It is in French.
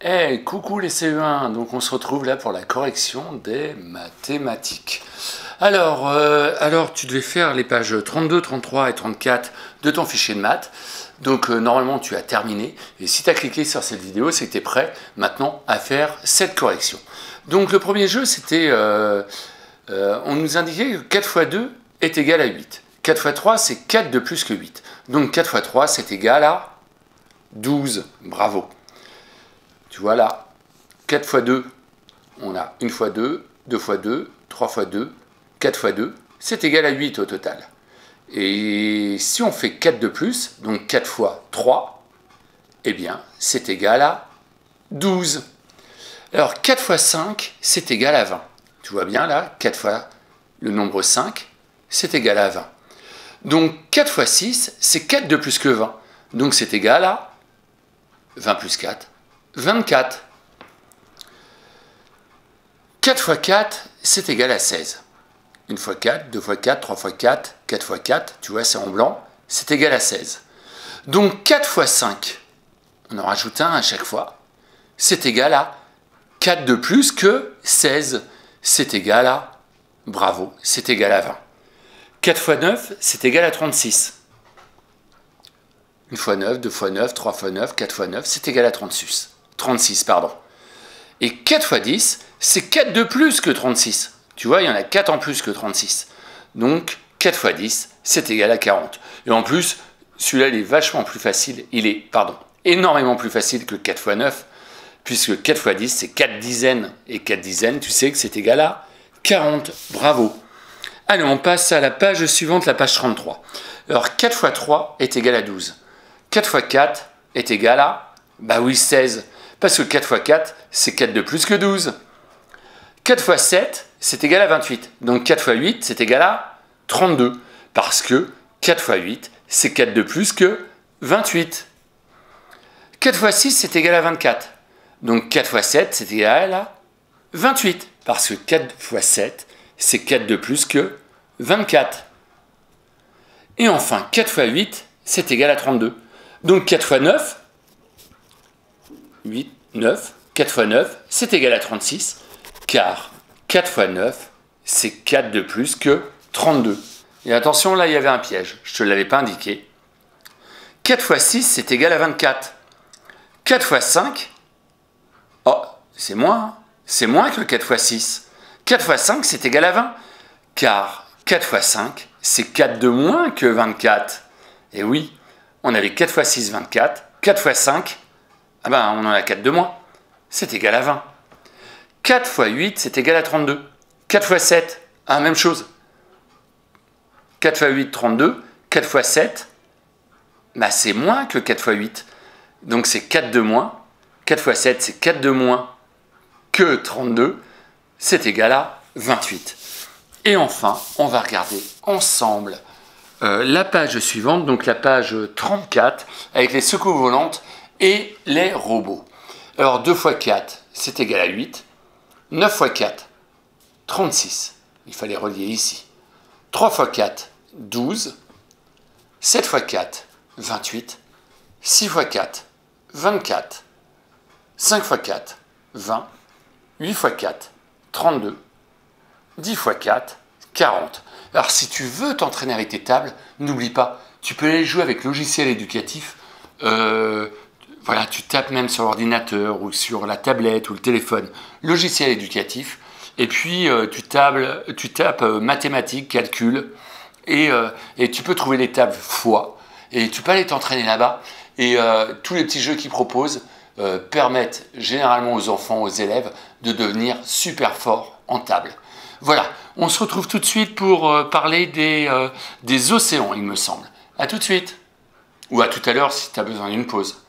Hey, coucou les CE1, donc on se retrouve là pour la correction des mathématiques. Alors tu devais faire les pages 32, 33 et 34 de ton fichier de maths. Donc normalement tu as terminé, et si tu as cliqué sur cette vidéo, c'est que tu es prêt maintenant à faire cette correction. Donc le premier jeu, c'était, on nous indiquait que 4 fois 2 est égal à 8. 4 fois 3, c'est 4 de plus que 8. Donc 4 fois 3, c'est égal à 12. Bravo. Tu vois là, 4 fois 2, on a 1 fois 2, 2 fois 2, 3 fois 2, 4 fois 2, c'est égal à 8 au total. Et si on fait 4 de plus, donc 4 fois 3, eh bien, c'est égal à 12. Alors, 4 fois 5, c'est égal à 20. Tu vois bien là, 4 fois le nombre 5, c'est égal à 20. Donc, 4 fois 6, c'est 4 de plus que 20. Donc, c'est égal à 20 plus 4, 24. 4 fois 4, c'est égal à 16. 1 fois 4, 2 fois 4, 3 fois 4, 4 fois 4, tu vois, c'est en blanc, c'est égal à 16. Donc 4 fois 5, on en rajoute un à chaque fois, c'est égal à 4 de plus que 16. C'est égal à, bravo, c'est égal à 20. 4 fois 9, c'est égal à 36. 1 fois 9, 2 fois 9, 3 fois 9, 4 fois 9, c'est égal à 36. 36, pardon. Et 4 fois 10, c'est 4 de plus que 36. Tu vois, il y en a 4 en plus que 36. Donc, 4 fois 10, c'est égal à 40. Et en plus, celui-là, il est vachement plus facile. Il est, énormément plus facile que 4 fois 9, puisque 4 fois 10, c'est 4 dizaines. Et 4 dizaines, tu sais que c'est égal à 40. Bravo. Allez, on passe à la page suivante, la page 33. Alors, 4 fois 3 est égal à 12. 4 fois 4 est égal à, bah oui, 16. Parce que 4 fois 4, c'est 4 de plus que 12. 4 fois 7, c'est égal à 28. Donc 4 fois 8, c'est égal à 32. Parce que 4 fois 8, c'est 4 de plus que 28. 4 fois 6, c'est égal à 24. Donc 4 fois 7, c'est égal à 28. Parce que 4 fois 7, c'est 4 de plus que 24. Et enfin, 4 fois 8, c'est égal à 32. Donc 4 fois 9, 8, 9, 4 fois 9, c'est égal à 36, car 4 fois 9, c'est 4 de plus que 32. Et attention, là, il y avait un piège, je ne te l'avais pas indiqué. 4 fois 6, c'est égal à 24. 4 fois 5, oh, c'est moins que 4 fois 6. 4 fois 5, c'est égal à 20, car 4 fois 5, c'est 4 de moins que 24. Et oui, on avait 4 fois 6, 24, 4 fois 5, ah ben, on en a 4 de moins. C'est égal à 20. 4 fois 8, c'est égal à 32. 4 fois 7, ah, même chose. 4 fois 8, 32. 4 fois 7, bah, c'est moins que 4 fois 8. Donc c'est 4 de moins. 4 fois 7, c'est 4 de moins que 32. C'est égal à 28. Et enfin, on va regarder ensemble la page suivante, donc la page 34, avec les secours volantes et les robots. Alors 2 fois 4, c'est égal à 8. 9 fois 4, 36. Il fallait relier ici. 3 fois 4, 12. 7 fois 4, 28. 6 fois 4, 24. 5 fois 4, 20. 8 fois 4, 32. 10 fois 4, 40. Alors si tu veux t'entraîner avec tes tables, n'oublie pas, tu peux aller jouer avec logiciel éducatif. Voilà, tu tapes même sur l'ordinateur ou sur la tablette ou le téléphone, logiciel éducatif, et puis tu tapes mathématiques, calcul, et tu peux trouver les tables fois, et tu peux aller t'entraîner là-bas. Et tous les petits jeux qu'ils proposent permettent généralement aux enfants, aux élèves, de devenir super forts en table. Voilà, on se retrouve tout de suite pour parler des océans, il me semble. À tout de suite, ou à tout à l'heure si tu as besoin d'une pause.